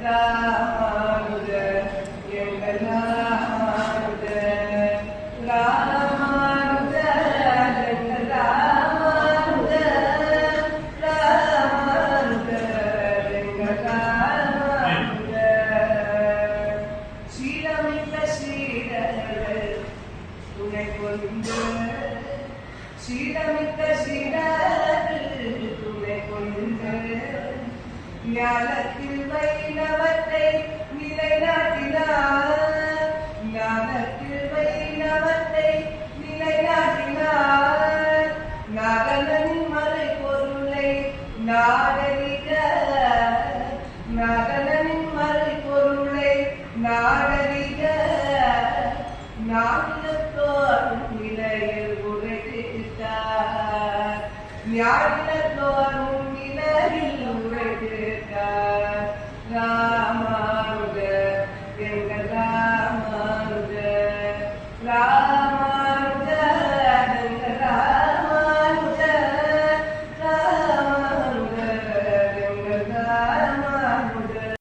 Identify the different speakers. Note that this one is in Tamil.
Speaker 1: ராமானுஜ எங்கள் ராமானுஜ ராமானுஜ எங்கள் ராமானுஜ ராமானுஜ எங்கள் ராமானுஜ சீரமிக்க சீரர்கள் துணை கொண்டு சீரமிக்க சீரர்கள் துணை கொண்டு ஞானத்தில் வைணவத்தை நிலைநாட்டினார் ஞானத்தில் வைணவத்தை நிலைநாட்டினார் நாகனின் மறை பொருளை நாடறிக நாகனின் மறை பொருளை நாடறிக நாடத்தோடும் நிலையில் உரைத்தார் ஞான